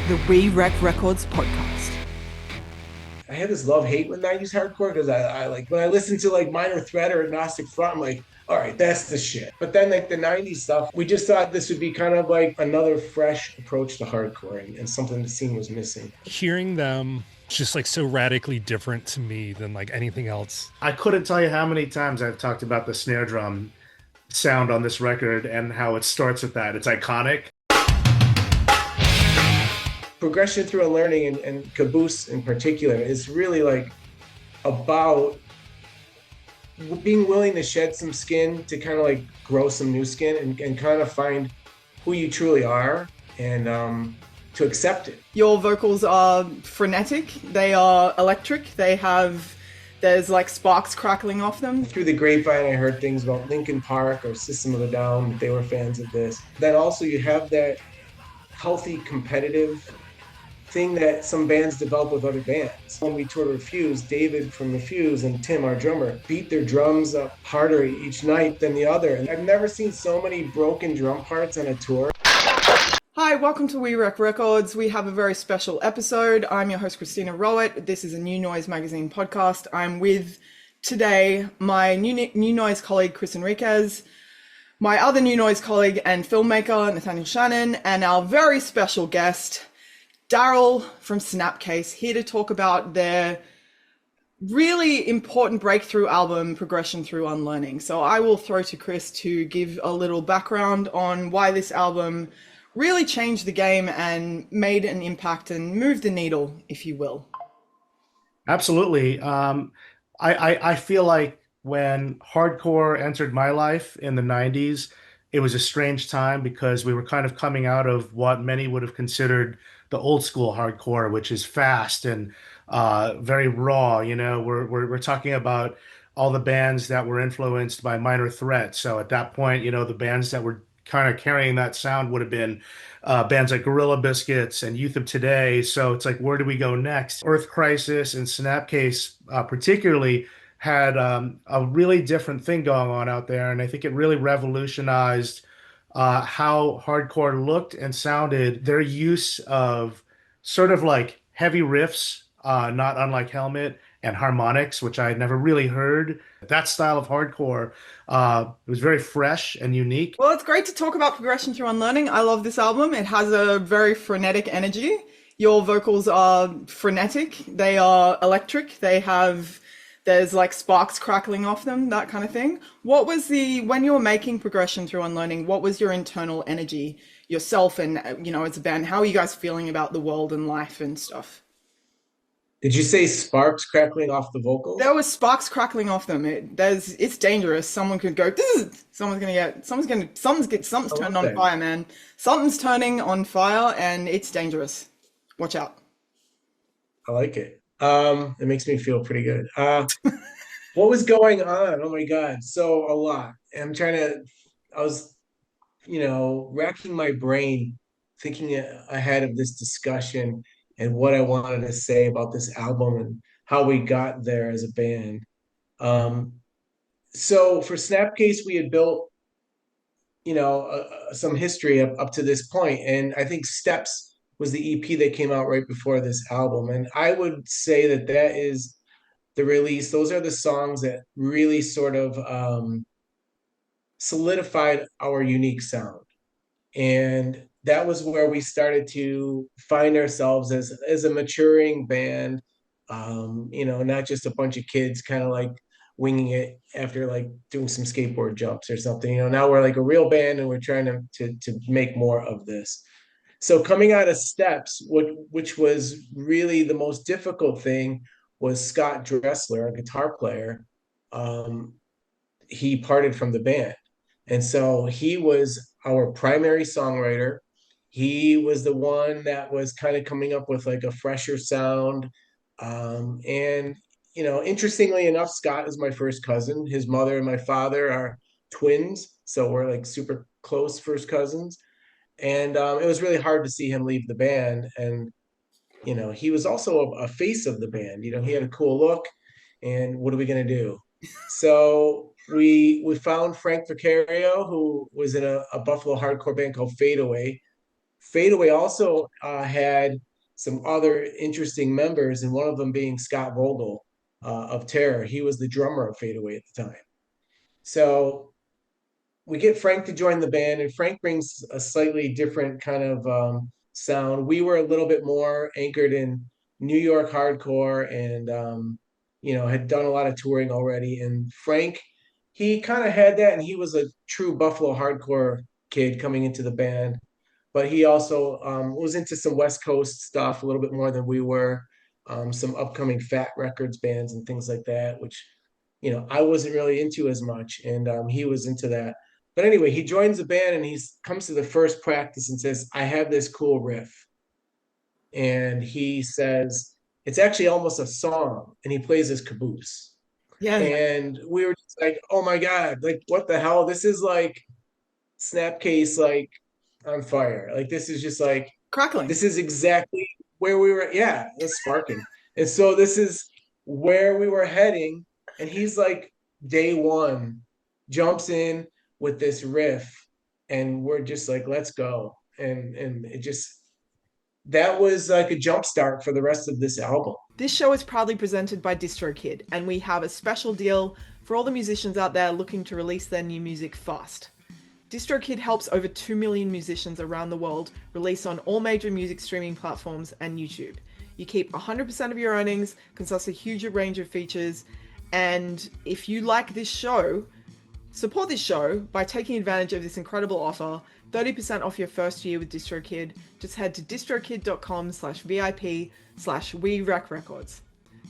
the We Wreck Records podcast. I had this love-hate with 90s hardcore because I like when I listened to like Minor Threat or Agnostic Front, I'm like, all right, that's the shit. But then like the 90s stuff, we just thought this would be kind of like another fresh approach to hardcore and something the scene was missing. Hearing them just like so radically different to me than like anything else. I couldn't tell you how many times I've talked about the snare drum sound on this record and how it starts with that. It's iconic. Progression through Unlearning and Caboose in particular is really like about being willing to shed some skin to kind of like grow some new skin and kind of find who you truly are and to accept it. Your vocals are frenetic, they are electric, there's like sparks crackling off them. Through the grapevine, I heard things about Linkin Park or System of a Down, that they were fans of this. Then also you have that healthy competitive thing that some bands develop with other bands. When we toured Refuse, David from Refuse and Tim, our drummer, beat their drums up harder each night than the other. And I've never seen so many broken drum parts on a tour. Hi, welcome to We Wreck Records. We have a very special episode. I'm your host, Christina Rowatt. This is a New Noise magazine podcast. I'm with today my New Noise colleague, Chris Enriquez, my other New Noise colleague and filmmaker, Nathaniel Shannon, and our very special guest, Darrell from Snapcase, here to talk about their really important breakthrough album, Progression Through Unlearning. So I will throw to Chris to give a little background on why this album really changed the game and made an impact and moved the needle, if you will. Absolutely. I feel like when hardcore entered my life in the 90s, it was a strange time because we were kind of coming out of what many would have considered the old school hardcore, which is fast and very raw. You know, we're talking about all the bands that were influenced by Minor Threat. So at that point, you know, the bands that were kind of carrying that sound would have been bands like Gorilla Biscuits and Youth of Today. So it's like, where do we go next? Earth Crisis and Snapcase particularly had a really different thing going on out there. And I think it really revolutionized how hardcore looked and sounded. Their use of sort of like heavy riffs, not unlike Helmet, and harmonics, which I had never really heard. That style of hardcore was very fresh and unique. Well, it's great to talk about Progression Through Unlearning. I love this album. It has a very frenetic energy. Your vocals are frenetic. They are electric. There's like sparks crackling off them, that kind of thing. When you were making Progression Through Unlearning, what was your internal energy yourself and, you know, as a band? How are you guys feeling about the world and life and stuff? Did you say sparks crackling off the vocals? There was sparks crackling off them. It's dangerous. Someone could go, something's turning on fire, man. Something's turning on fire and it's dangerous. Watch out. I like it. It makes me feel pretty good. What was going on? Oh my God. So a lot. I was, racking my brain, thinking ahead of this discussion and what I wanted to say about this album and how we got there as a band. So for Snapcase, we had built, some history up to this point. And I think Steps was the EP that came out right before this album. And I would say that is the release. Those are the songs that really sort of solidified our unique sound. And that was where we started to find ourselves as a maturing band, not just a bunch of kids kind of like winging it after like doing some skateboard jumps or something. Now we're like a real band and we're trying to make more of this. So coming out of Steps, which was really the most difficult thing, was Scott Dressler, our guitar player. He parted from the band. And so he was our primary songwriter. He was the one that was kind of coming up with like a fresher sound. Interestingly enough, Scott is my first cousin. His mother and my father are twins. So we're like super close first cousins. And it was really hard to see him leave the band. And, he was also a face of the band. He had a cool look. And what are we going to do? So we found Frank Vicario, who was in a Buffalo hardcore band called Fade Away. Fadeaway also had some other interesting members, and one of them being Scott Vogel of Terror. He was the drummer of Fadeaway at the time. So we get Frank to join the band, and Frank brings a slightly different kind of sound. We were a little bit more anchored in New York hardcore, and had done a lot of touring already. And Frank, he kind of had that, and he was a true Buffalo hardcore kid coming into the band. But he also was into some West Coast stuff a little bit more than we were. Some upcoming Fat Records bands and things like that, which I wasn't really into as much, and he was into that. But anyway, he joins the band and he comes to the first practice and says, "I have this cool riff," and he says it's actually almost a song, and he plays his caboose. Yeah. And we were just like, "Oh my god! Like, what the hell? This is like Snapcase, like on fire. Like, this is just like Crackling. this is exactly where we were. Yeah, it's sparking." And so this is where we were heading. And he's like, day one, jumps in with this riff, and we're just like, let's go. And it just, that was like a jump start for the rest of this album. This show is proudly presented by DistroKid, and we have a special deal for all the musicians out there looking to release their new music fast. DistroKid helps over 2 million musicians around the world release on all major music streaming platforms and YouTube. You keep 100% of your earnings, consult a huge range of features, and if you like this show, support this show by taking advantage of this incredible offer, 30% off your first year with DistroKid. Just head to distrokid.com/VIP/WeWreckRecords.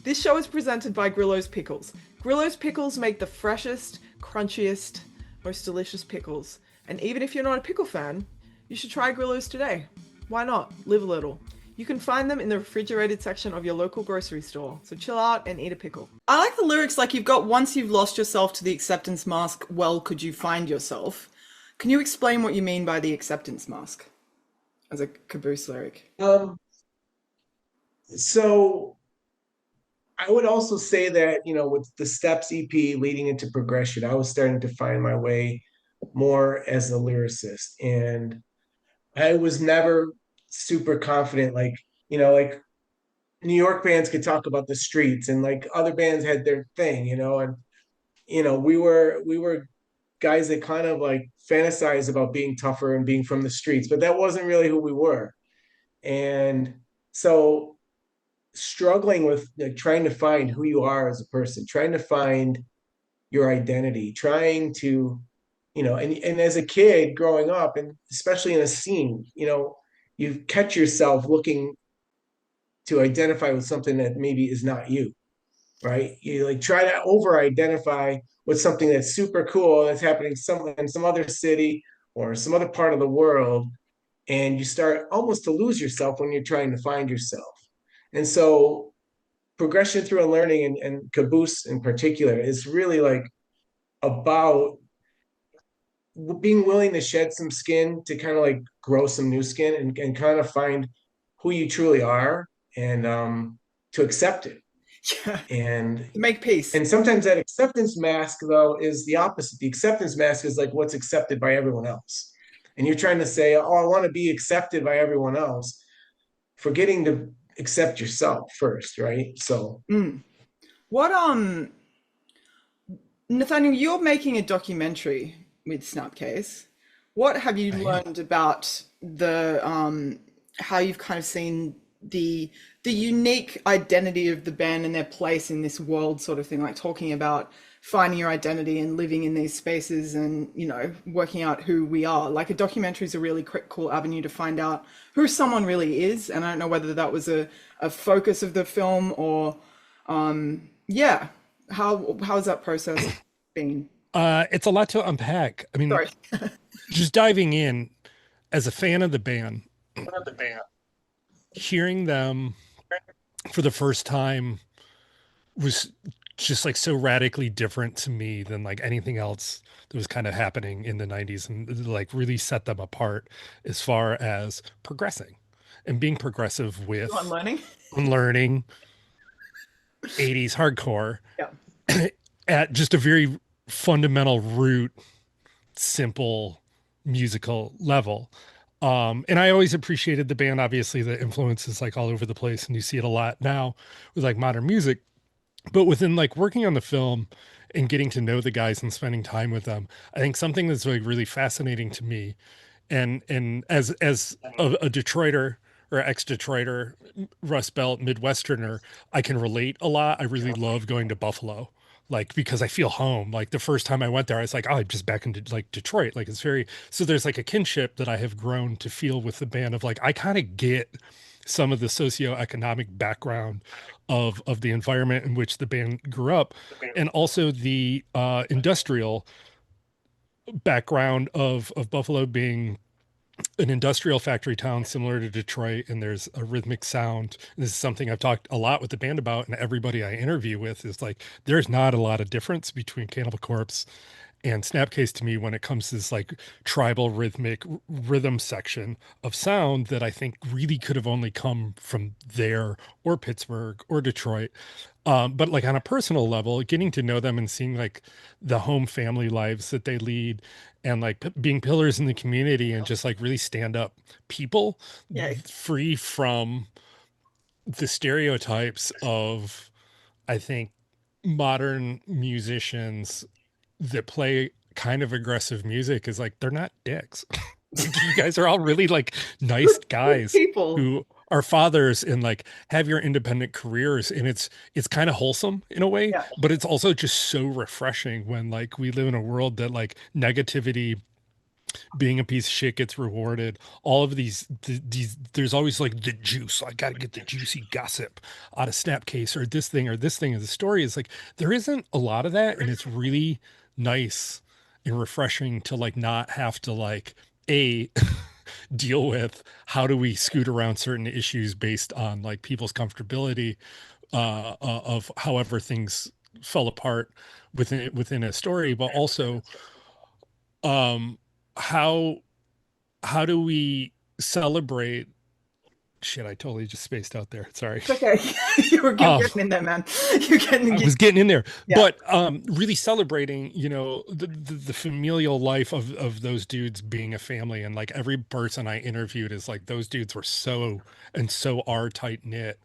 This show is presented by Grillo's Pickles. Grillo's Pickles make the freshest, crunchiest, most delicious pickles. And even if you're not a pickle fan, you should try Grillo's today. Why not? Live a little. You can find them in the refrigerated section of your local grocery store. So chill out and eat a pickle. I like the lyrics like you've got, "Once you've lost yourself to the acceptance mask, well, could you find yourself?" Can you explain what you mean by the acceptance mask as a Caboose lyric? So I would also say that, with the Steps EP leading into Progression, I was starting to find my way more as a lyricist. And I was never super confident, like like New York bands could talk about the streets, and like other bands had their thing, and we were guys that kind of like fantasize about being tougher and being from the streets, but that wasn't really who we were. And so struggling with like trying to find who you are as a person, trying to find your identity, trying to and as a kid growing up, and especially in a scene, you catch yourself looking to identify with something that maybe is not you, right? You like try to over identify with something that's super cool that's happening in some other city or some other part of the world, and you start almost to lose yourself when you're trying to find yourself. And so Progression through Unlearning, and Caboose in particular, is really like about being willing to shed some skin to kind of like grow some new skin, and kind of find who you truly are, and to accept it. Yeah. And Make peace. And sometimes that acceptance mask, though, is the opposite. The acceptance mask is like what's accepted by everyone else. And you're trying to say, oh, I want to be accepted by everyone else, forgetting to accept yourself first, right? So what Nathaniel, you're making a documentary with Snapcase. What have you learned about the how you've kind of seen the unique identity of the band and their place in this world, sort of thing, like talking about finding your identity and living in these spaces and working out who we are? Like, a documentary is a really cool avenue to find out who someone really is, and I don't know whether that was a focus of the film or how's that process been? It's a lot to unpack. I mean, Sorry. just diving in as a fan of the band, hearing them for the first time was just like so radically different to me than like anything else that was kind of happening in the 90s, and like really set them apart as far as progressing and being progressive with Unlearning 80s hardcore at just a very fundamental root, simple musical level. And I always appreciated the band. Obviously, the influence is like all over the place, and you see it a lot now with like modern music. But within like working on the film and getting to know the guys and spending time with them, I think something that's like really fascinating to me, and as a Detroiter or ex-Detroiter, Rust Belt Midwesterner, I can relate a lot. I really love going to Buffalo, like because I feel home. Like the first time I went there, I was like, oh, I'm just back into like Detroit. Like it's very so there's like a kinship that I have grown to feel with the band of like I kind of get some of the socioeconomic background of the environment in which the band grew up, and also the industrial background of Buffalo being an industrial factory town similar to Detroit, and there's a rhythmic sound. This is something I've talked a lot with the band about, and everybody I interview with is like, there's not a lot of difference between Cannibal Corpse and Snapcase to me when it comes to this like tribal rhythmic rhythm section of sound that I think really could have only come from there or Pittsburgh or Detroit. But like on a personal level, getting to know them and seeing like the home family lives that they lead and like being pillars in the community and just like really stand up people Yeah. free from the stereotypes of, I think, modern musicians that play kind of aggressive music is like they're not dicks. Like, you guys are all really like nice Good guys people. who are fathers and like have your independent careers, and it's kind of wholesome in a way, Yeah. but it's also just so refreshing when like we live in a world that like negativity, being a piece of shit gets rewarded. All of these there's always like the juice. I got to get the juicy gossip out of Snapcase or this thing or this thing. And the story is like there isn't a lot of that, and it's really nice and refreshing to like not have to like a deal with how do we scoot around certain issues based on like people's comfortability of however things fell apart within a story, but also um how how do we celebrate shit, I totally just spaced out there, sorry. It's okay. You're um getting in there, man. You're getting. I was getting in there, Yeah. but really celebrating, you know, the familial life of those dudes being a family, and like every person I interviewed is like those dudes were so and so are tight knit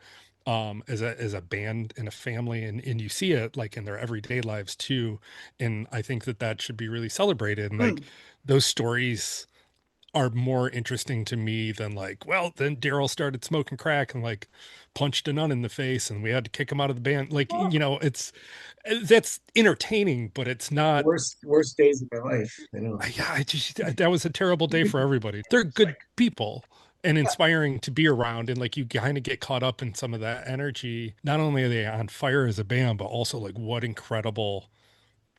as a band and a family, and you see it like in their everyday lives too, and I think that that should be really celebrated, and like Mm. those stories are more interesting to me than like, well, then Darrell started smoking crack and like punched a nun in the face and we had to kick him out of the band. Like, Well, you know, it's that's entertaining, but it's not. Worst days of my life, you know. Yeah, I just that was a terrible day for everybody. They're good people and yeah. inspiring to be around, and like you kind of get caught up in some of that energy. Not only are they on fire as a band, but also like what incredible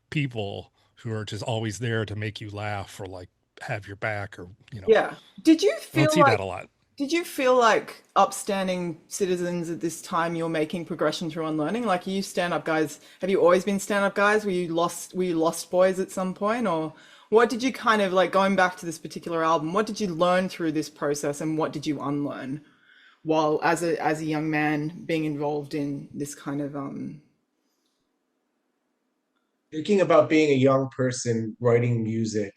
people who are just always there to make you laugh or like have your back, or you know, Yeah. Did you I don't feel see like that a lot. did you feel like upstanding citizens at this time you're making progression through unlearning? Like, are you stand-up guys? Have you always been stand-up guys? Were you lost boys at some point? Or what did you kind of like going back to this particular album, what did you learn through this process and what did you unlearn while as a young man being involved in this kind of Thinking about being a young person writing music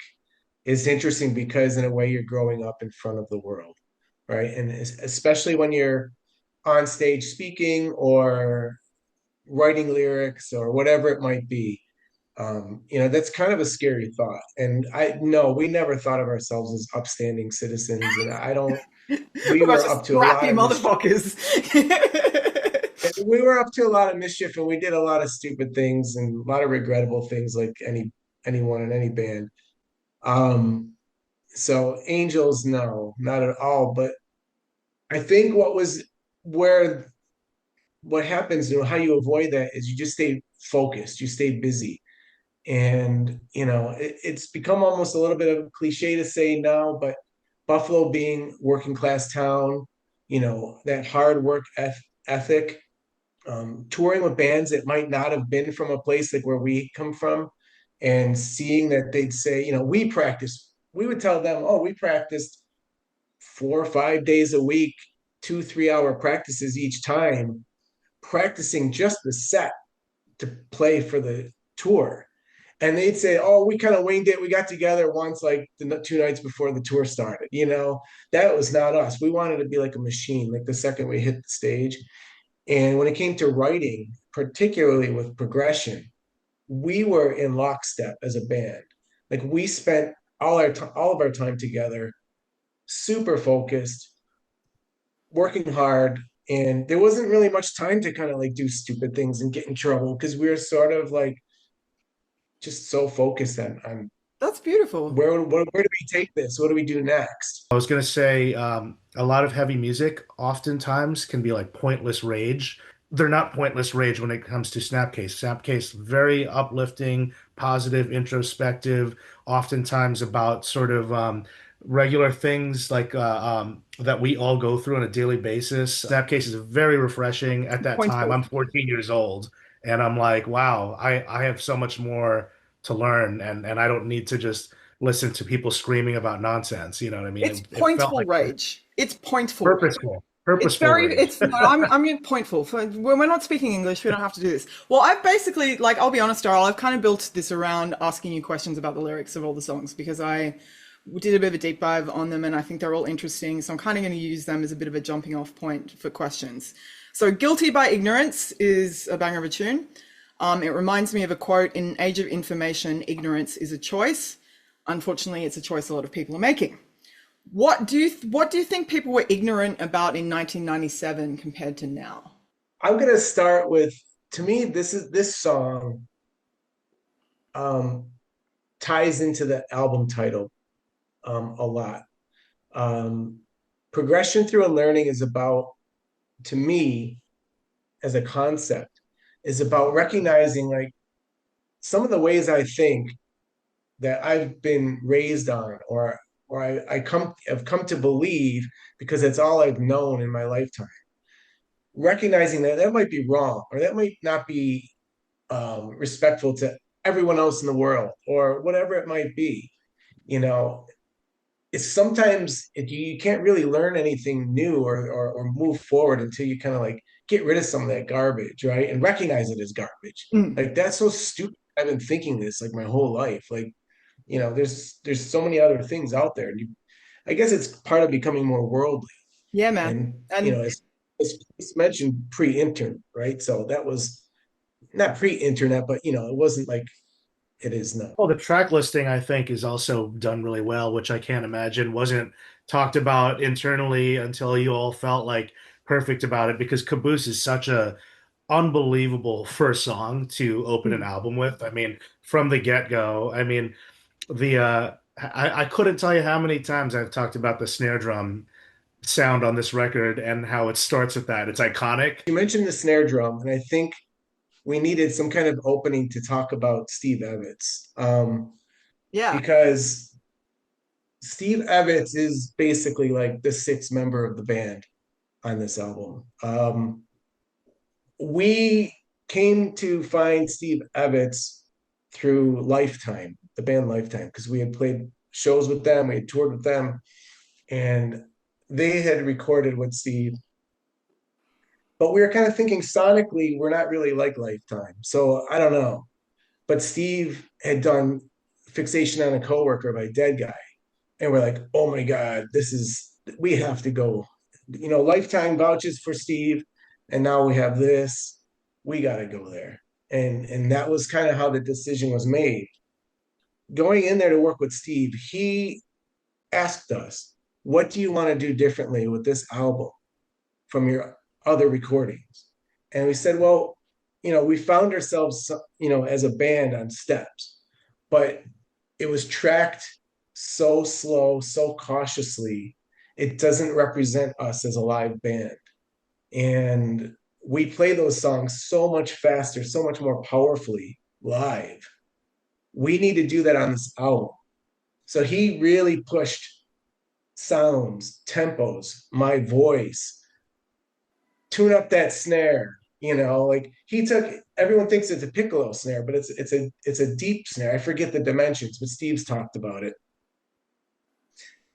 is interesting because in a way you're growing up in front of the world, right? And especially when you're on stage speaking or writing lyrics or whatever it might be. You know, that's kind of a scary thought. And I no, we never thought of ourselves as upstanding citizens. And I don't, we we're a bunch were of up to a lot scrappy of mischief. motherfuckers. We were up to a lot of mischief and we did a lot of stupid things and a lot of regrettable things like anyone in any band. Um, so Angels, no, not at all. But I think where what happens, you know, how you avoid that is you just stay focused, you stay busy. And, you know, it's become almost a little bit of a cliche to say now, but Buffalo being working class town, you know, that hard work ethic, touring with bands that might not have been from a place like where we come from, and seeing that they'd say, you know, we would tell them, oh, we practiced 4 or 5 days a week, 2 3 hour practices each time, practicing just the set to play for the tour. And they'd say, "Oh, we kind of winged it. We got together once, like the 2 nights before the tour started." That was not us. We wanted to be like a machine. Like the second we hit the stage, and when it came to writing, particularly with progression, we were in lockstep as a band. Like we spent all of our time together, super focused, working hard, and there wasn't really much time to kind of like do stupid things and get in trouble because we were sort of like just so focused on That's beautiful. where do we take this? What do we do next? I was going to say a lot of heavy music oftentimes can be like pointless rage. They're not pointless rage when it comes to Snapcase. Snapcase, very uplifting, positive, introspective, oftentimes about sort of regular things like that we all go through on a daily basis. Snapcase is very refreshing at that time. Pointful. I'm 14 years old, and I'm like, wow, I have so much more to learn, and I don't need to just listen to people screaming about nonsense. You know what I mean? It's It felt pointful like rage. It's pointful rage. purposeful, It's purposeful very, rage. it's, no, I'm being pointful. When we're not speaking English, we don't have to do this. Well, I've basically, like, I'll be honest, Darrell, I've kind of built this around asking you questions about the lyrics of all the songs because I did a bit of a deep dive on them and I think they're all interesting. So I'm kind of going to use them as a bit of a jumping off point for questions. So Guilty by Ignorance is a banger of a tune. It reminds me of a quote: "In an age of information, ignorance is a choice. Unfortunately, it's a choice a lot of people are making." What do you think people were ignorant about in 1997 compared to now? I'm gonna start with, to me, this song um, ties into the album title a lot. Um, Progression through Unlearning is about, to me, as a concept, is about recognizing like some of the ways I think that I've been raised on, or have come to believe because it's all I've known in my lifetime. Recognizing that that might be wrong, or that might not be respectful to everyone else in the world, or whatever it might be. You know, it's sometimes you can't really learn anything new or move forward until you kind of like get rid of some of that garbage, right? And recognize it as garbage. Mm. Like that's so stupid. I've been thinking this like my whole life. Like, there's so many other things out there. And I guess it's part of becoming more worldly. Yeah, man. And And as Chris mentioned, pre-internet, right? So that was not pre-internet, but it wasn't like it is now. Well, the track listing, I think, is also done really well, which I can't imagine wasn't talked about internally until you all felt like perfect about it, because Caboose is such a unbelievable first song to open an album with. I mean, from the get-go, I mean, I couldn't tell you how many times I've talked about the snare drum sound on this record and how it starts with that. It's iconic. You mentioned the snare drum, and I think we needed some kind of opening to talk about Steve Evetts, yeah, because Steve Evetts is basically like the sixth member of the band on this album. We came to find Steve Evetts through Lifetime, the band Lifetime, because we had played shows with them, we had toured with them, and they had recorded with Steve. But we were kind of thinking sonically, we're not really like Lifetime. So I don't know. But Steve had done Fixation on a Coworker by Dead Guy. And we're like, oh my God, we have to go. Lifetime vouches for Steve. And now we have this. We got to go there. And that was kind of how the decision was made. Going in there to work with Steve, he asked us, what do you want to do differently with this album from your other recordings? And we said, well, we found ourselves, as a band on steps, but it was tracked so slow, so cautiously. It doesn't represent us as a live band. And we play those songs so much faster, so much more powerfully live. We need to do that on this album. So he really pushed sounds, tempos, my voice, tune up that snare. Like everyone thinks it's a piccolo snare, but it's a deep snare. I forget the dimensions, but Steve's talked about it.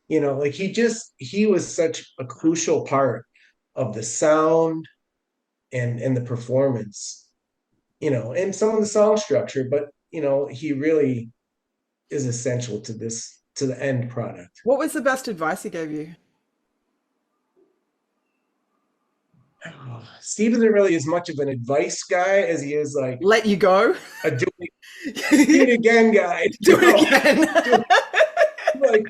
Like he was such a crucial part of the sound and the performance, and some of the song structure. But he really is essential to the end product. What was the best advice he gave you? Steve isn't really as much of an advice guy as he is like Let you go. a do it again guy. Do it again. Like,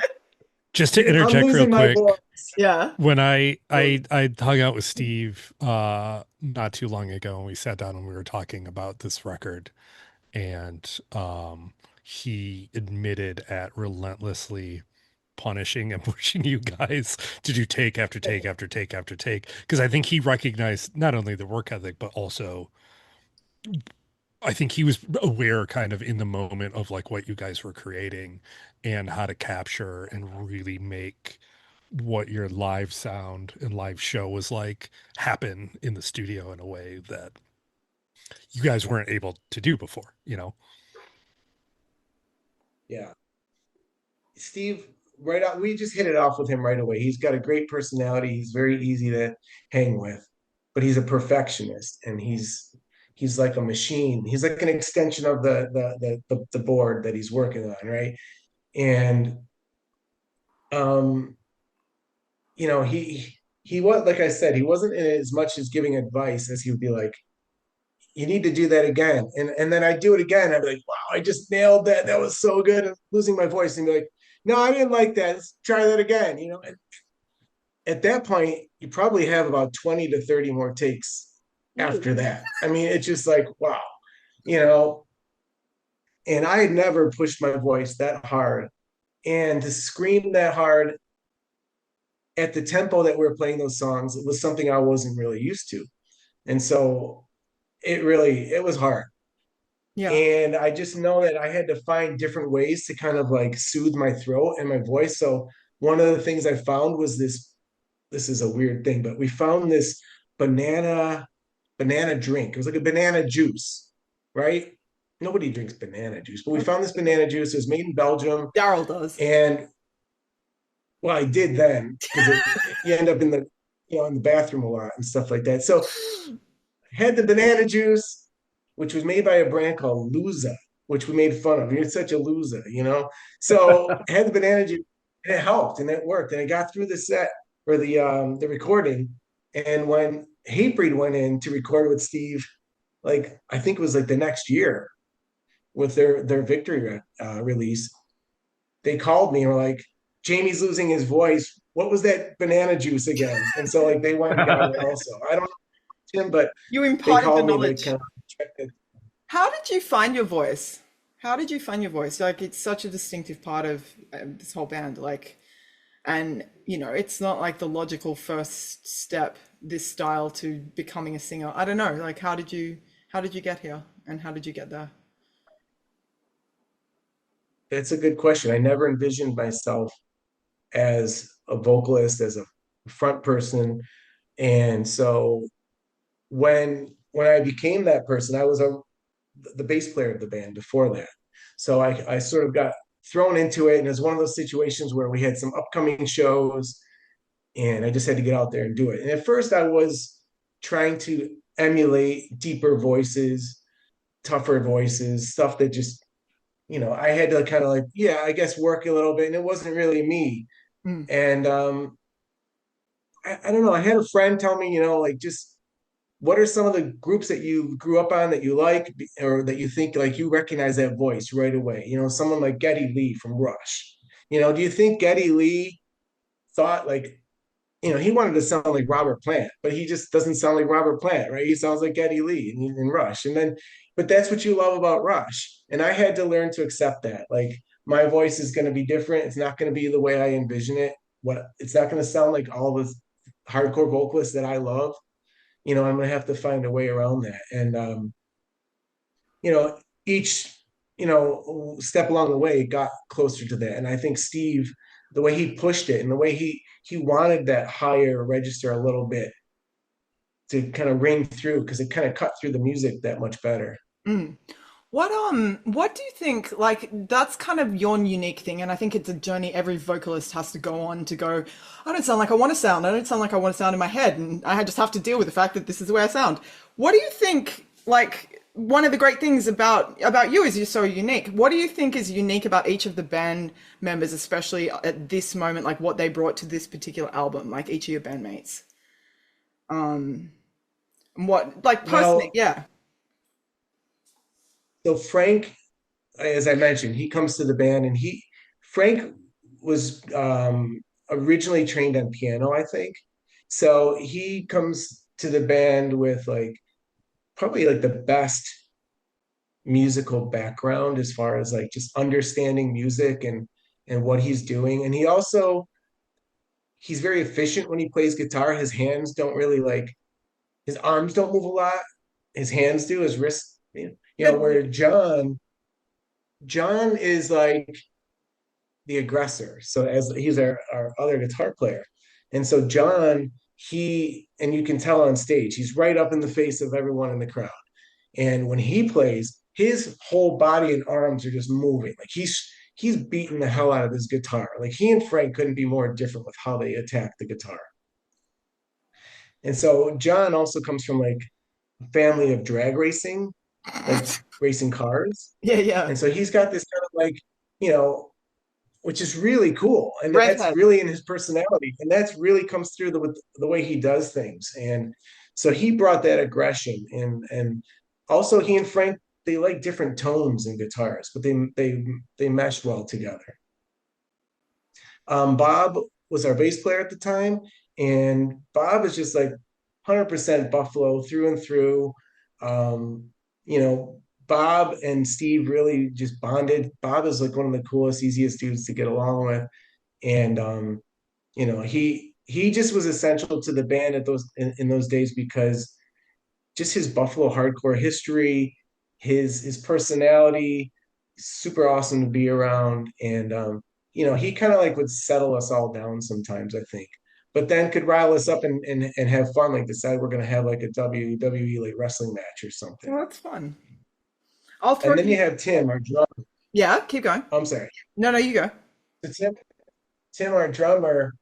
Just to I'm interject real losing my quick, voice. Yeah. when I hung out with Steve not too long ago, and we sat down and we were talking about this record, and he admitted at relentlessly punishing and pushing you guys to do take after take after take after take, because I think he recognized not only the work ethic but also I think he was aware kind of in the moment of like what you guys were creating and how to capture and really make what your live sound and live show was like happen in the studio in a way that you guys weren't able to do before, Yeah. Steve, right out, we just hit it off with him right away. He's got a great personality. He's very easy to hang with, but he's a perfectionist, and he's like a machine. He's like an extension of the board that he's working on, right? And he was, like I said, he wasn't in it as much as giving advice as he would be like, you need to do that again. And then I do it again. I'd be like, wow, I just nailed that. That was so good. I'm losing my voice. And be like, no, I didn't like that. Let's try that again. And at that point, you probably have about 20 to 30 more takes after that. I mean, it's just like, wow, and I had never pushed my voice that hard. And to scream that hard at the tempo that we were playing those songs, it was something I wasn't really used to. And so it was hard. Yeah. And I just know that I had to find different ways to kind of like soothe my throat and my voice. So one of the things I found was this is a weird thing, but we found this banana drink. It was like a banana juice, right? Nobody drinks banana juice, but we found this banana juice. It was made in Belgium. Darrell does. And well, I did then, because you end up in the bathroom a lot and stuff like that. So I had the banana juice, which was made by a brand called Luza, which we made fun of. You're such a loser, So I had the banana juice, and it helped, and it worked, and I got through the set or the recording. And when Hatebreed went in to record with Steve, like I think it was like the next year with their Victory release, they called me and were like, Jamie's losing his voice. What was that banana juice again? And so like they went and got it also. I don't know Tim, but You they imparted the called me. They knowledge. kind of checked it. How did you find your voice? How did you find your voice? Like, it's such a distinctive part of this whole band. Like, and it's not like the logical first step, this style, to becoming a singer. I don't know. Like, how did you get here, and how did you get there? That's a good question. I never envisioned myself as a vocalist, as a front person. And so when I became that person, I was the bass player of the band before that. So I sort of got thrown into it, and it was one of those situations where we had some upcoming shows, and I just had to get out there and do it. And at first I was trying to emulate deeper voices, tougher voices, stuff that just, I had to kind of like, yeah, I guess work a little bit, and it wasn't really me. Mm. And I don't know, I had a friend tell me, like, just what are some of the groups that you grew up on that you like, or that you think like you recognize that voice right away? Someone like Geddy Lee from Rush. Do you think Geddy Lee thought like, he wanted to sound like Robert Plant, but he just doesn't sound like Robert Plant, right? He sounds like Geddy Lee in Rush. But that's what you love about Rush. And I had to learn to accept that. Like, my voice is going to be different. It's not going to be the way I envision it. It's not going to sound like all the hardcore vocalists that I love. I'm going to have to find a way around that. And, each, step along the way got closer to that. And I think Steve, the way he pushed it and the way he wanted that higher register a little bit to kind of ring through, because it kind of cut through the music that much better. Mm. What do you think, like, that's kind of your unique thing, and I think it's a journey every vocalist has to go on to go, I don't sound like I want to sound, I don't sound like I want to sound in my head, and I just have to deal with the fact that this is the way I sound. What do you think, like, one of the great things about you is you're so unique. What do you think is unique about each of the band members, especially at this moment, like what they brought to this particular album, like each of your bandmates? What, like personally, Well, yeah. so Frank, as I mentioned, he comes to the band, and Frank was originally trained on piano, I think. So he comes to the band with like probably like the best musical background as far as like just understanding music and what he's doing. And he's very efficient when he plays guitar. His hands don't really like his arms don't move a lot. His hands do, his wrists, where John is like the aggressor. So as he's our other guitar player. And so John, and you can tell on stage, he's right up in the face of everyone in the crowd. And when he plays, his whole body and arms are just moving. Like he's beating the hell out of his guitar. Like he and Frank couldn't be more different with how they attack the guitar. And so John also comes from like a family of drag racing, like racing cars. Yeah, yeah. And so he's got this kind of like, you know, which is really cool. And that's Redhead. really in his personality. And that's really comes through the way he does things. And so he brought that aggression, and also he and Frank, they like different tones in guitars, but they mesh well together. Bob was our bass player at the time, and Bob is just like 100% Buffalo through and through. Um, Bob and Steve really just bonded. Bob is like one of the coolest, easiest dudes to get along with, and he just was essential to the band in those days because just his Buffalo hardcore history, his personality, super awesome to be around. And he kind of like would settle us all down sometimes, I think. But then could rile us up and have fun, like decide we're gonna have like a WWE like wrestling match or something. Well, that's fun. I'll throw And then you you. have Tim, our drummer. Yeah, keep going. I'm sorry. No, no, you go. So Tim, our drummer,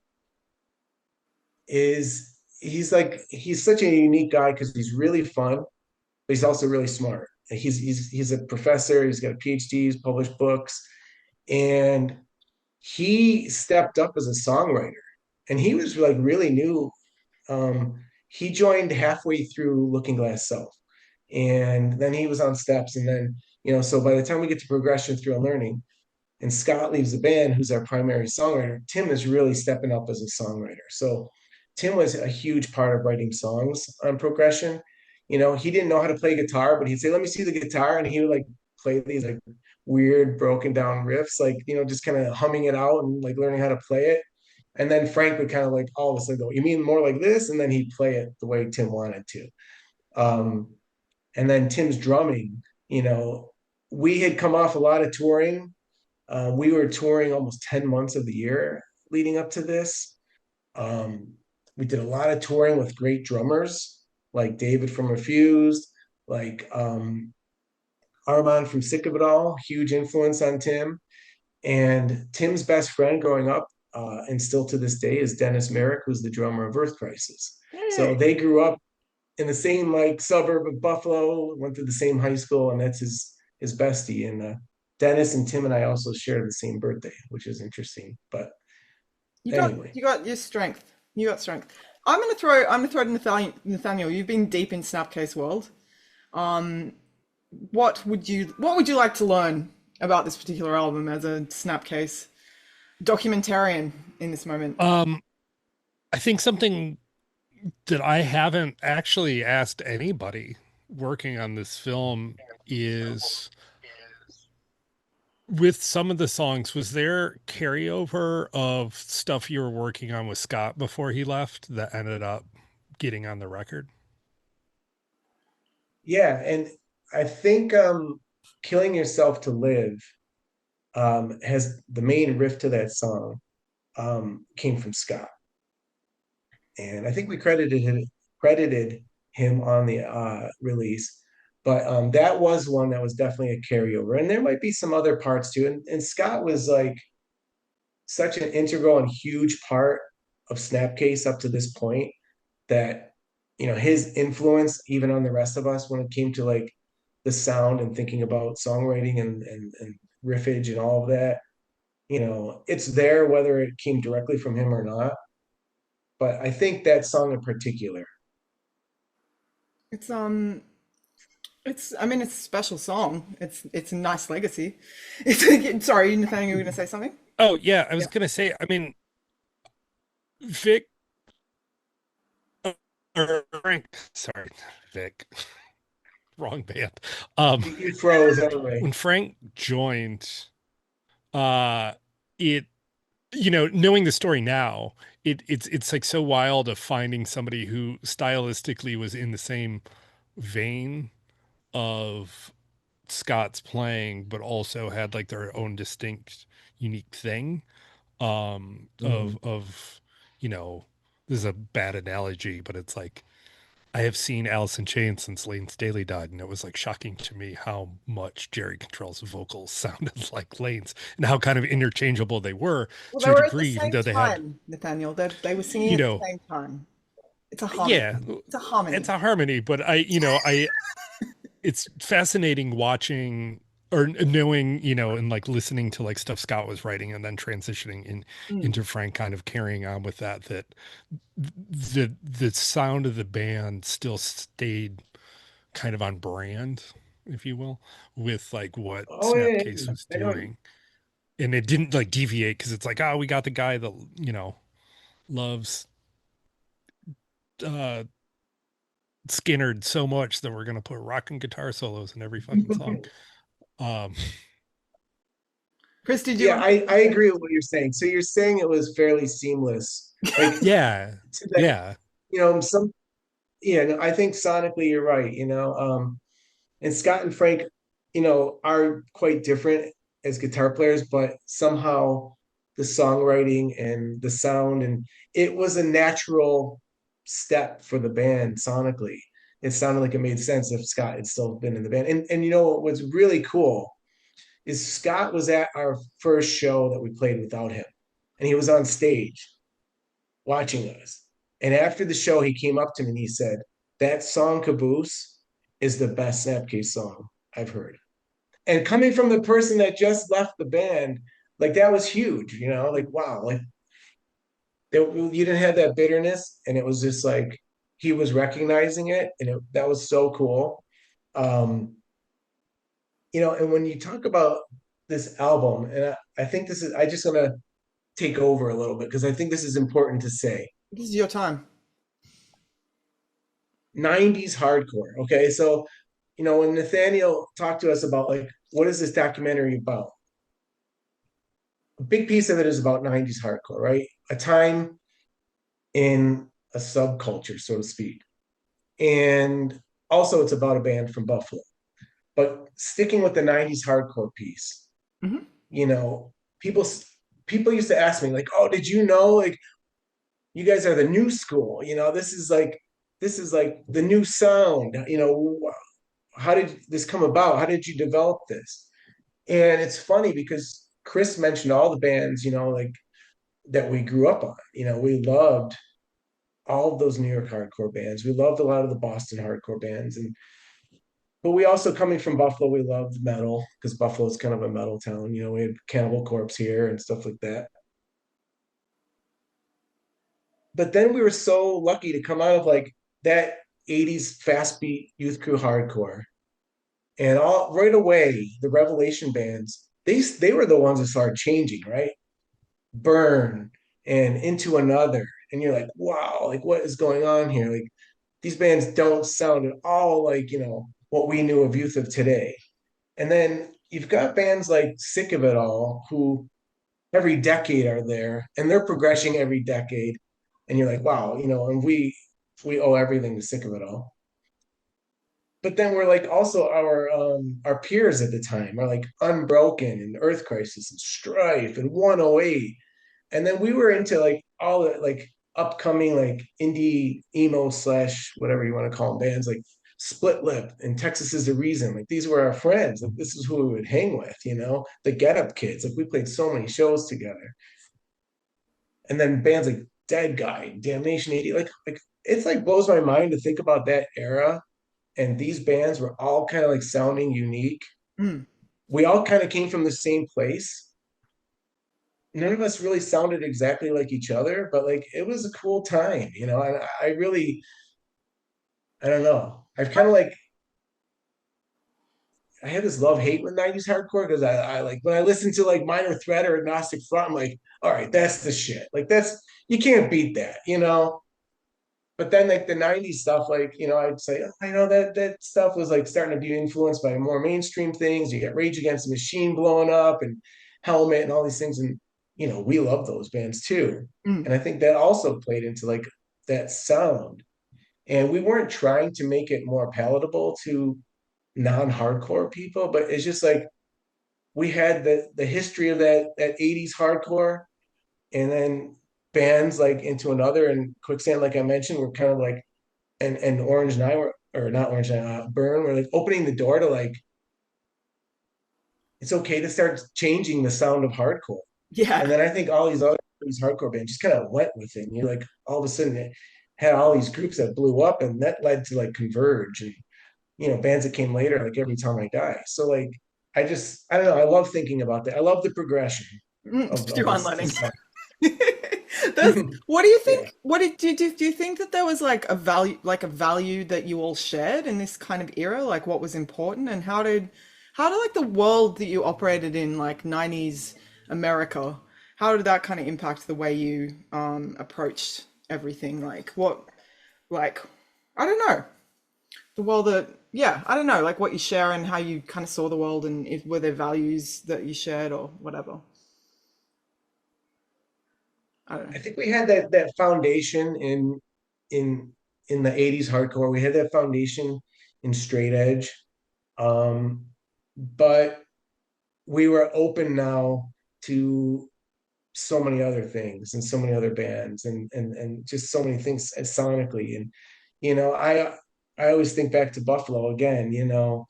he's such a unique guy because he's really fun, but he's also really smart. He's a professor. He's got a PhD. He's published books, and he stepped up as a songwriter. And he was like really new. He joined halfway through Looking Glass South, and then he was on Steps, and then so by the time we get to progression through Unlearning, and Scott leaves the band, who's our primary songwriter, Tim is really stepping up as a songwriter. So Tim was a huge part of writing songs on progression. He didn't know how to play guitar, but he'd say, "Let me see the guitar," and he would like play these like weird broken down riffs, like just kind of humming it out and like learning how to play it. And then Frank would kind of like all of a sudden go, "You mean more like this?" And then he'd play it the way Tim wanted to. And then Tim's drumming, we had come off a lot of touring. We were touring almost 10 months of the year leading up to this. We did a lot of touring with great drummers like David from Refused, like Armand from Sick of It All, huge influence on Tim. And Tim's best friend growing up, and still to this day, is Dennis Merrick, who's the drummer of Earth Crisis. So they grew up in the same like suburb of Buffalo, went to the same high school, and that's his bestie. And Dennis and Tim and I also share the same birthday, which is interesting. But anyway, You got your strength. You got strength. I'm gonna throw to Nathaniel. You've been deep in Snapcase world. What would you like to learn about this particular album as a Snapcase documentarian in this moment? I think something that I haven't actually asked anybody working on this film is, with some of the songs, was there carryover of stuff you were working on with Scott before he left that ended up getting on the record? yeah, and I think "Killing Yourself to Live" has the main riff to that song came from Scott. And I think we credited him on the release, but that was one that was definitely a carryover. And there might be some other parts too. And Scott was like such an integral and huge part of Snapcase up to this point that his influence even on the rest of us when it came to like the sound and thinking about songwriting and riffage and all of that, it's there whether it came directly from him or not. But I think that song in particular. It's I mean it's a special song. It's a nice legacy. Sorry, Nathaniel, you were gonna say something? Oh yeah, I was Yeah. gonna say, I mean, Vic or Frank, sorry, Vic, wrong band. You froze anyway. When Frank joined, uh, it, knowing the story now, it's like so wild of finding somebody who stylistically was in the same vein of Scott's playing, but also had like their own distinct, unique thing. Mhm. Of this is a bad analogy, but it's like I have seen Alice in Chains since Lane Staley died, and it was like shocking to me how much Jerry Control's vocals sounded like Lane's and how kind of interchangeable they were Well, they to a were at the degree, even same though they had, time, Nathaniel. They were singing you at the know, same time. It's a harmony. yeah, It's a it's harmony. a harmony, but it's fascinating watching or knowing, and like listening to like stuff Scott was writing and then transitioning Mm. into Frank kind of carrying on with that the sound of the band still stayed kind of on brand, if you will, with like what Oh yeah, Snapcase yeah. was I know. doing. And it didn't like deviate because it's like, oh, we got the guy that, loves uh Skinner so much that we're gonna put rock and guitar solos in every fucking song. Um Chris, did you Yeah, want I to? agree with what you're saying. So you're saying it was fairly seamless, like yeah, to that, yeah. some. Yeah, no, I think sonically you're right. And Scott and Frank, are quite different as guitar players, but somehow the songwriting and the sound and it was a natural step for the band sonically. It sounded like it made sense if Scott had still been in the band. And what was really cool is Scott was at our first show that we played without him, and he was on stage watching us. And after the show, he came up to me and he said, "That song Caboose is the best Snapcase song I've heard." And coming from the person that just left the band, like that was huge, like wow, like you didn't have that bitterness, and it was just like he was recognizing it, and that was so cool. Um, and when you talk about this album, and I think I just want to take over a little bit because I think this is important to say. This is your time. 90s hardcore. Okay. So, when Nathaniel talked to us about like, what is this documentary about? A big piece of it is about 90s hardcore, right? A time in a subculture, so to speak. And also, it's about a band from Buffalo. But sticking with the 90s hardcore piece, Hmm. you know, people people used to ask me like, "Oh, did you know like you guys are the new school? This is like the new sound. How did this come about? How did you develop this?" And it's funny because Chris mentioned all the bands, like that we grew up on. We loved all of those New York hardcore bands. We loved a lot of the Boston hardcore bands, but we also coming from Buffalo, we loved metal because Buffalo is kind of a metal town. We had Cannibal Corpse here and stuff like that. But then we were so lucky to come out of like that 80s fast beat youth crew hardcore. And all right away, the Revelation bands, they were the ones that started changing, right? Burn and Into Another. And you're like, wow, like what is going on here? Like these bands don't sound at all like, what we knew of youth of today. And then you've got bands like Sick of It All, who every decade are there and they're progressing every decade. And you're like, wow, and we owe everything to Sick of It All. But then we're like also our peers at the time are like Unbroken and Earth Crisis and Strife and 108. And then we were into like all the like upcoming like indie emo slash whatever you want to call them bands like Split Lip and Texas is the Reason. Like these were our friends. Like this is who we would hang with, the Get Up Kids. Like we played so many shows together. And then bands like Dead Guy, Damnation 80, like it's like blows my mind to think about that era and these bands were all kind of like sounding unique. Mm. We all kind of came from the same place. None of us really sounded exactly like each other, but like it was a cool time, you know. And I really, I don't know. I've kind of like I had this love hate with 90s hardcore because I like when I listen to like Minor Threat or Agnostic Front, I'm like, all right, that's the shit. Like that's you can't beat that, you know. But then like the 90s stuff, like, you know, I'd say, oh, I know that stuff was like starting to be influenced by more mainstream things. You got Rage Against the Machine blowing up and Helmet and all these things. And, you know, we love those bands too. Mm. And I think that also played into like that sound. And we weren't trying to make it more palatable to non-hardcore people, but it's just like we had the history of that 80s hardcore and then bands like into another, and Quicksand, like I mentioned, were kind of like and Orange and I were, or not Orange and Burn were like opening the door to like it's okay to start changing the sound of hardcore. Yeah. And then I think all these hardcore bands just kind of went with it. And you're like all of a sudden it had all these groups that blew up, and that led to like Converge and, you know, bands that came later, like Every Time I Die. So like I don't know, I love thinking about that. I love the progression of Through this, unlearning. this What do you think? yeah. What do you think that there was like a value that you all shared in this kind of era? Like what was important, and how did like the world that you operated in, like 90s America, how did that kind of impact the way you approached everything? Like I don't know, the world that yeah, I don't know, like what you share and how you kind of saw the world, and if were there values that you shared or whatever. I don't know. I think we had that foundation in in the 80s hardcore. We had that foundation in straight edge. Um, but we were open now to so many other things and so many other bands and just so many things sonically. And you know, I always think back to Buffalo again, you know,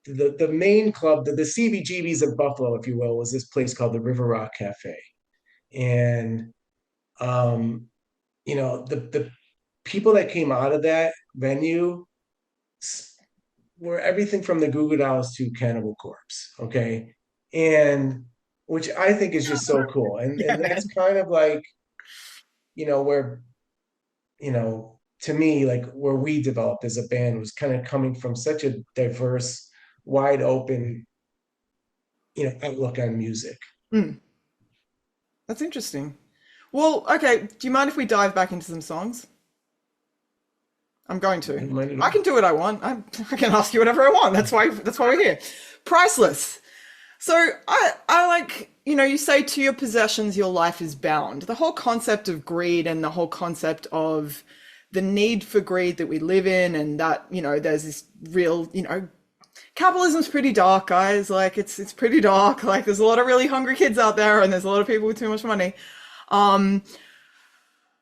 the main club, the CBGBs of Buffalo, if you will, was this place called the River Rock Cafe. And um, you know, the people that came out of that venue were everything from the Goo Goo Dolls to Cannibal Corpse. Okay. And which I think is just so cool. Yeah, And man. that's kind of like, you know, where, you know, to me, like where we developed as a band was kind of coming from such a diverse, wide open, you know, outlook on music. Mm, that's interesting. Well, okay, do you mind if we dive back into some songs? I'm going I to. don't mind at I all. can do what I want. I can ask you whatever I want. That's why we're here. Priceless. So I like, you know, you say to your possessions, your life is bound. The whole concept of greed and the whole concept of the need for greed that we live in, and that, you know, there's this real, you know, capitalism's pretty dark, guys. Like it's pretty dark. Like there's a lot of really hungry kids out there, and there's a lot of people with too much money. Um,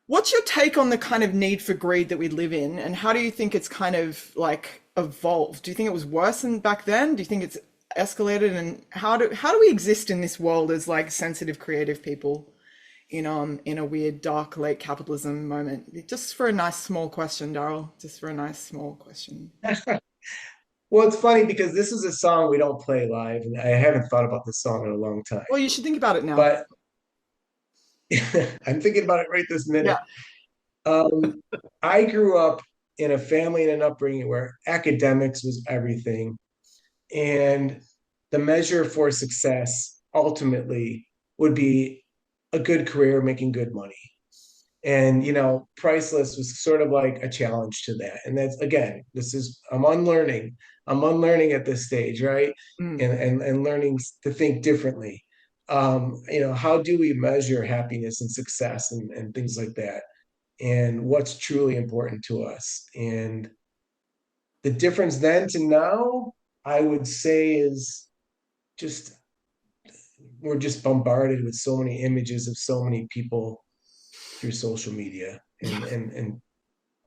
what's your take on the kind of need for greed that we live in, and how do you think it's kind of like evolved? Do you think it was worse than back then? Do you think it's escalated? And how do we exist in this world as like sensitive, creative people in a weird, dark, late capitalism moment? Just for a nice small question, Darrell. Just for a nice small question. Well, it's funny because this is a song we don't play live, and I haven't thought about this song in a long time. Well, you should think about it now. But I'm thinking about it right this Yeah. minute. Um, I grew up in a family and an upbringing where academics was everything. And the measure for success ultimately would be a good career making good money. And, you know, Priceless was sort of like a challenge to that. And that's, again, I'm unlearning. I'm unlearning at this stage, right? Mm. And learning to think differently. You know, how do we measure happiness and success and things like that? And what's truly important to us? And the difference then to now, I would say, is just we're just bombarded with so many images of so many people through social media and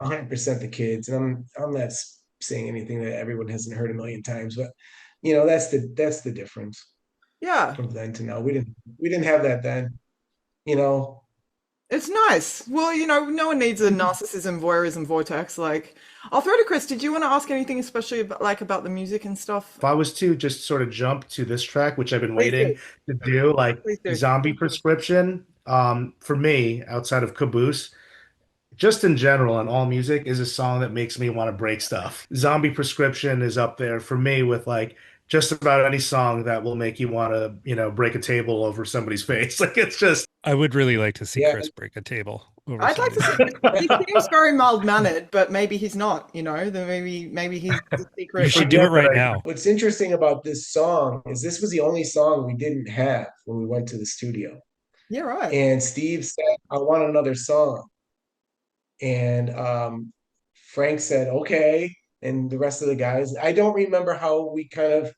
100% the kids. And I'm not saying anything that everyone hasn't heard a million times, but you know, that's the difference Yeah. from then to now. We didn't have that then, you know. It's nice. Well, no one needs a narcissism, voyeurism vortex. Like, I'll throw to Chris. Did you want to ask anything, especially about the music and stuff? If I was to just sort of jump to this track, which I've been Please do. waiting to do, like Please do. Zombie Prescription, for me, outside of Caboose, just in general and all music is a song that makes me want to break stuff. Zombie Prescription is up there for me with like just about any song that will make you want to, break a table over somebody's face. Like it's just I would really like to see Yeah. Chris break a table over I'd like to somebody's see. He seems very mild-mannered, but maybe he's not. Then maybe he's the secret. You should do it right now. What's interesting about this song is this was the only song we didn't have when we went to the studio. Yeah, right. And Steve said, I want another song. And Frank said, okay. And the rest of the guys, I don't remember how we kind of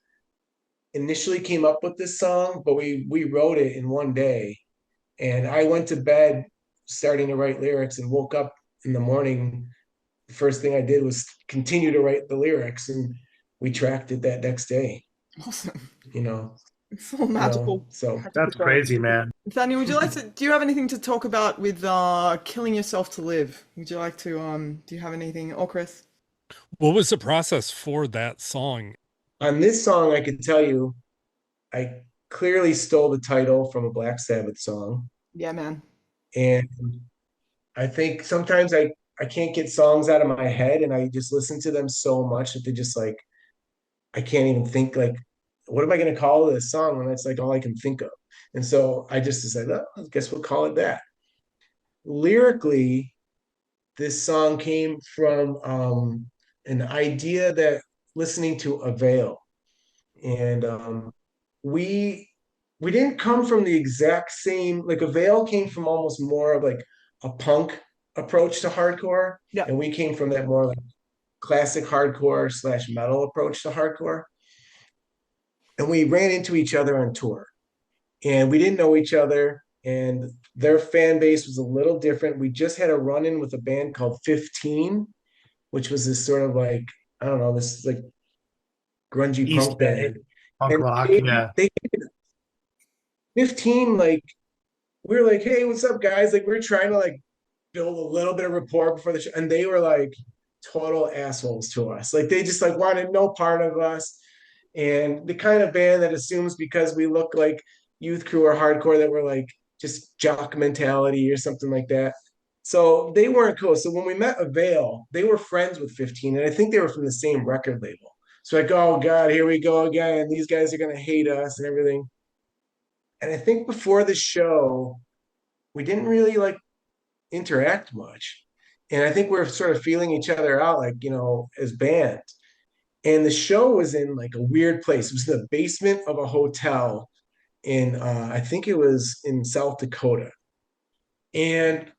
initially came up with this song, but we wrote it in one day. And I went to bed starting to write lyrics and woke up in the morning. The first thing I did was continue to write the lyrics, and we tracked it that next day. Awesome. It's all magical. So that's crazy, man. Nathaniel, do you have anything to talk about with killing yourself to live? Would you like to, do you have anything? Or Chris? What was the process for that song? On this song, I can tell you, I clearly stole the title from a Black Sabbath song. Yeah, man. And I think sometimes I can't get songs out of my head, and I just listen to them so much that they just like, I can't even think like, what am I going to call this song when that's like all I can think of? And so I just decided, oh, I guess we'll call it that. Lyrically, this song came from an idea that listening to Avail. And we didn't come from the exact same, like Avail came from almost more of like a punk approach to hardcore. Yeah. And we came from that more like classic hardcore / metal approach to hardcore. And we ran into each other on tour, and we didn't know each other, and their fan base was a little different. We just had a run-in with a band called 15, which was this sort of like, I don't know, this like grungy East punk Bay, band. punk And rock, yeah. they 15, like, we were like, hey, what's up, guys? Like, we're trying to like build a little bit of rapport before the show. And they were like total assholes to us. Like, they just like wanted no part of us. And the kind of band that assumes because we look like youth crew or hardcore that we're like just jock mentality or something like that. So they weren't cool. So when we met Avail, they were friends with 15, and I think they were from the same record label. So like, oh God, here we go again. These guys are gonna hate us and everything. And I think before the show, we didn't really like interact much. And I think we're sort of feeling each other out, like, as bands. And the show was in like a weird place. It was the basement of a hotel in, I think it was in South Dakota. And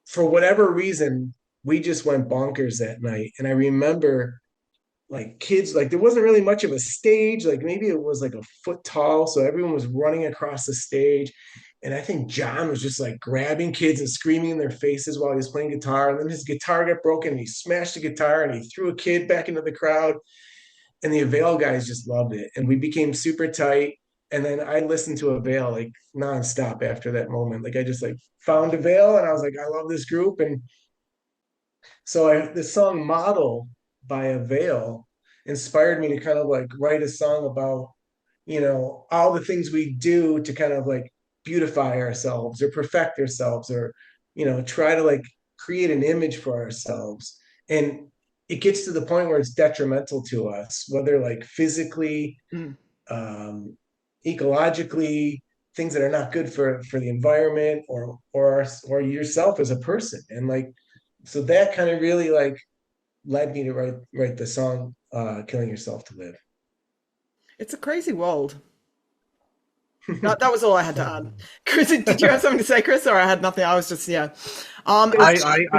for whatever reason, we just went bonkers that night. And I remember like kids, like there wasn't really much of a stage. Like maybe it was like a foot tall. So everyone was running across the stage. And I think John was just like grabbing kids and screaming in their faces while he was playing guitar. And then his guitar got broken and he smashed the guitar and he threw a kid back into the crowd. And the Avail guys just loved it. And we became super tight. And then I listened to Avail like nonstop after that moment. Like I just like found Avail and I was like, I love this group. And so the song Model by Avail inspired me to kind of like write a song about, all the things we do to kind of like beautify ourselves or perfect ourselves or try to like create an image for ourselves. And it gets to the point where it's detrimental to us, whether like physically, ecologically, things that are not good for the environment or yourself as a person. And like, so that kind of really like led me to write the song Killing Yourself to Live. It's a crazy world. That was all I had to add. Chris, did you have something to say, Chris? Or I had nothing. I was just, yeah. Actually,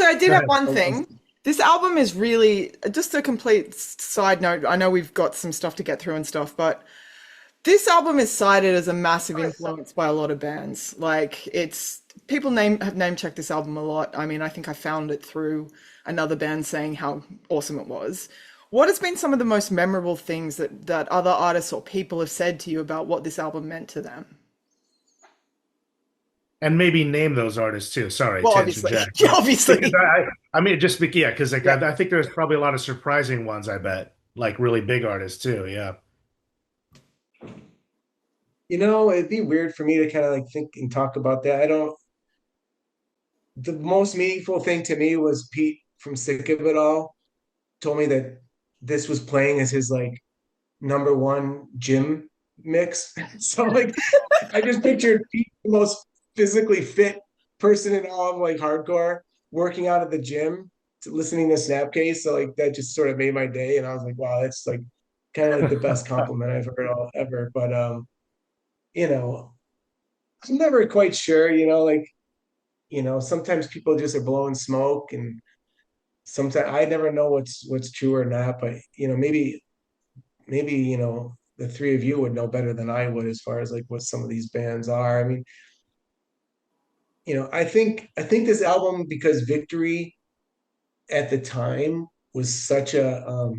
I did have one thing. This album is really, just a complete side note. I know we've got some stuff to get through and stuff, but this album is cited as a massive influence by a lot of bands. Like people have name checked this album a lot. I mean, I think I found it through another band saying how awesome it was. What has been some of the most memorable things that other artists or people have said to you about what this album meant to them? And maybe name those artists too. Sorry Well, to obviously, interject, but because obviously, I mean, just yeah, because like yeah. I think there's probably a lot of surprising ones. I bet, like really big artists too. Yeah. It'd be weird for me to kind of like think and talk about that. I don't. The most meaningful thing to me was Pete from Sick of It All told me that this was playing as his like number one gym mix. So like I just pictured Pete, the most physically fit person in all of like hardcore, working out at the gym, listening to Snapcase. So like that just sort of made my day, and I was like, wow, that's like kind of like the best compliment I've heard all ever. But you know, I'm never quite sure. Like sometimes people just are blowing smoke, and sometimes I never know what's true or not. But maybe the three of you would know better than I would as far as like what some of these bands are. I mean, I think this album, because Victory at the time was such a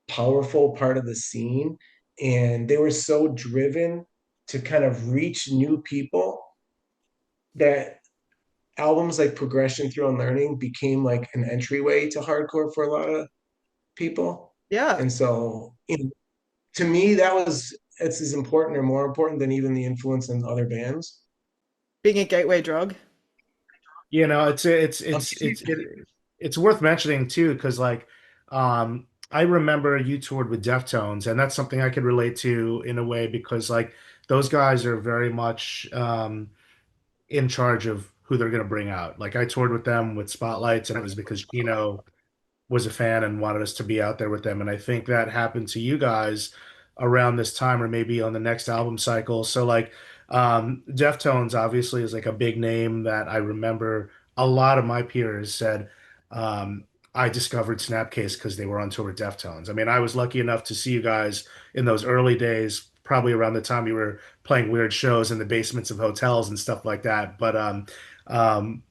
powerful part of the scene, and they were so driven to kind of reach new people that albums like Progression through Unlearning became like an entryway to hardcore for a lot of people. Yeah. And so, to me, it's as important or more important than even the influence in other bands. Being a gateway drug. It's worth mentioning too, because like I remember you toured with Deftones, and that's something I could relate to in a way because like those guys are very much in charge of who they're going to bring out. Like I toured with them with Spotlights, and it was because Chino was a fan and wanted us to be out there with them. And I think that happened to you guys around this time or maybe on the next album cycle. So like Deftones obviously is like a big name that I remember a lot of my peers said I discovered Snapcase because they were on tour with Deftones. I mean, I was lucky enough to see you guys in those early days, probably around the time you were playing weird shows in the basements of hotels and stuff like that. But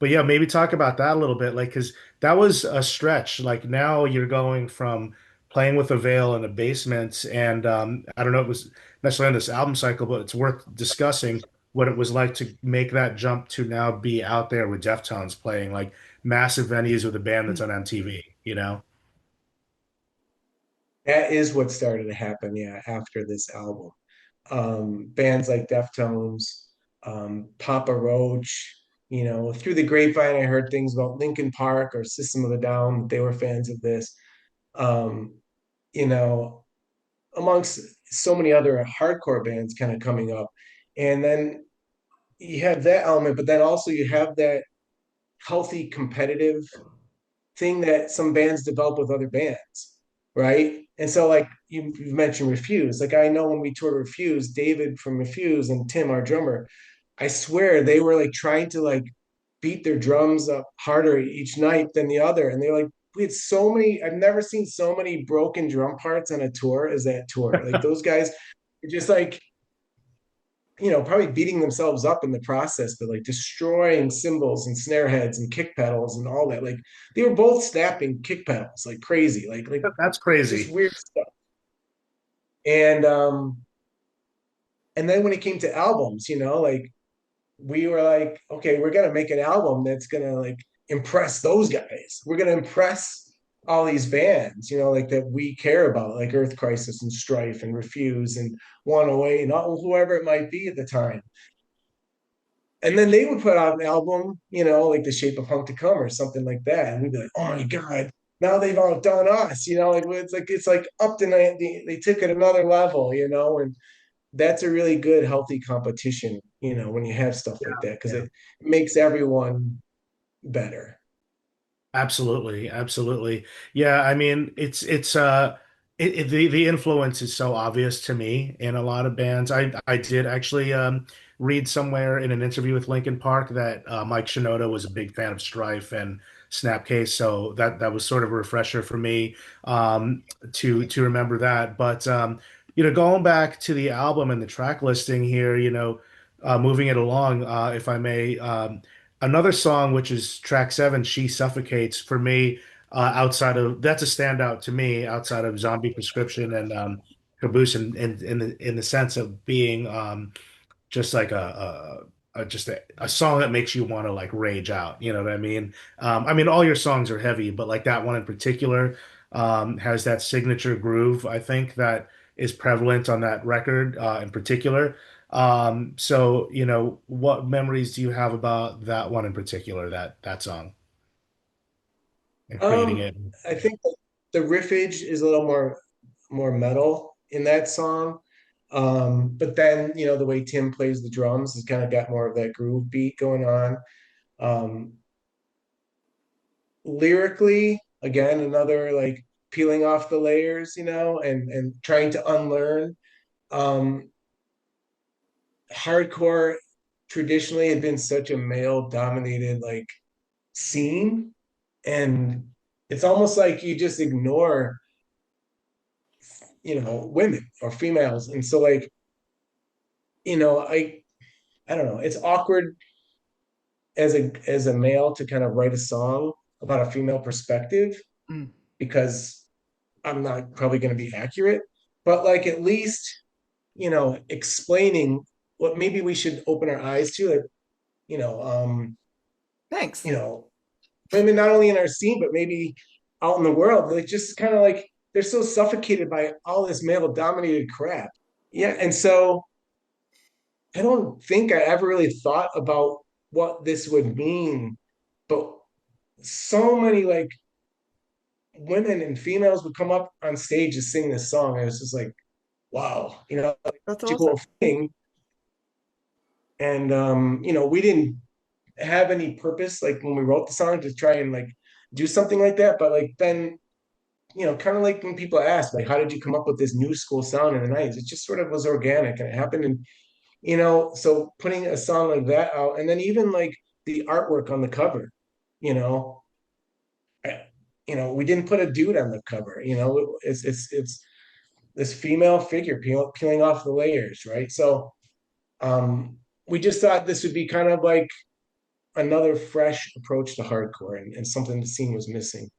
yeah, maybe talk about that a little bit, like because that was a stretch. Like now you're going from playing with Avail in the basement, and I don't know if it was necessarily on this album cycle, but it's worth discussing what it was like to make that jump to now be out there with Deftones playing like massive venues with a band that's on MTV, you know? That is what started to happen, yeah, after this album. Bands like Deftones, Papa Roach, through the grapevine, I heard things about Linkin Park or System of a Down, that they were fans of this. Um, you know, Amongst so many other hardcore bands kind of coming up. And then you have that element, but then also you have that healthy competitive thing that some bands develop with other bands, right? And so, like you mentioned, Refuse. Like I know when we toured Refuse, David from Refuse and Tim, our drummer, I swear they were like trying to like beat their drums up harder each night than the other, and they're like, we had so many. I've never seen so many broken drum parts on a tour as that tour. Like those guys are just like probably beating themselves up in the process, but like destroying cymbals and snare heads and kick pedals and all that. Like they were both snapping kick pedals like crazy, like That's just crazy. weird stuff. And and then when it came to albums, like we were like, okay, we're gonna make an album that's gonna like impress those guys. We're gonna impress all these bands, like that we care about, like Earth Crisis and Strife and Refuse and 108 and whoever it might be at the time. And then they would put out an album, like The Shape of Hunk to Come or something like that, and we'd be like, "Oh my god, now they've outdone us!" Like it's like up to they took it another level, and that's a really good, healthy competition, when you have stuff like that because Yeah. it makes everyone better. Absolutely, absolutely. Yeah, I mean, the influence is so obvious to me in a lot of bands. I did actually read somewhere in an interview with Linkin Park that Mike Shinoda was a big fan of Strife and Snapcase, so that was sort of a refresher for me to remember that. But going back to the album and the track listing here, moving it along, if I may. Another song, which is track seven, She Suffocates, for me, outside of that's a standout to me, outside of Zombie Prescription and Caboose, in the sense of being just like a just a song that makes you want to like rage out. You know what I mean? I mean, all your songs are heavy, but like that one in particular has that signature groove, I think, that is prevalent on that record in particular. So, you know, what memories do you have about that one in particular, that song and creating Um, it? I think the riffage is a little more metal in that song. But then, you know, the way Tim plays the drums has kind of got more of that groove beat going on. Um, Lyrically, again, another like peeling off the layers, you know, and trying to unlearn. Um, Hardcore traditionally had been such a male dominated like scene, and it's almost like you just ignore, you know, women or females. And so like, you know, I don't know, it's awkward as a male to kind of write a song about a female perspective Mm. because I'm not probably going to be accurate, but like at least, you know, explaining what maybe we should open our eyes to, like, you know, Thanks. you know, women not only in our scene, but maybe out in the world, like just kind of like they're so suffocated by all this male dominated crap. Yeah. And so I don't think I ever really thought about what this would mean, but so many like women and females would come up on stage to sing this song. I was just like, wow, you know, like, That's such a awesome. cool thing. And you know, we didn't have any purpose like when we wrote the song to try and like do something like that. But like then, you know, kind of like when people ask, like, how did you come up with this new school sound in the 90s? It just sort of was organic and it happened. And, you know, so putting a song like that out and then even like the artwork on the cover, you know, you know, we didn't put a dude on the cover, you know, it's this female figure peeling off the layers, right? So we just thought this would be kind of like another fresh approach to hardcore and something the scene was missing.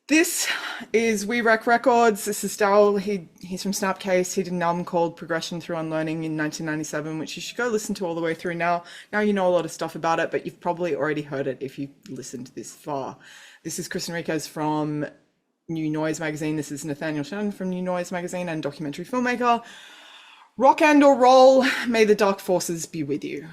This is We Wreck Records. This is Darrell. He's from Snapcase. He did an album called Progression Through Unlearning in 1997, which you should go listen to all the way through now. Now you know a lot of stuff about it, but you've probably already heard it if you listened this far. This is Chris Enriquez from New Noise magazine. This is Nathaniel Shannon from New Noise magazine and documentary filmmaker. Rock and or roll, may the dark forces be with you.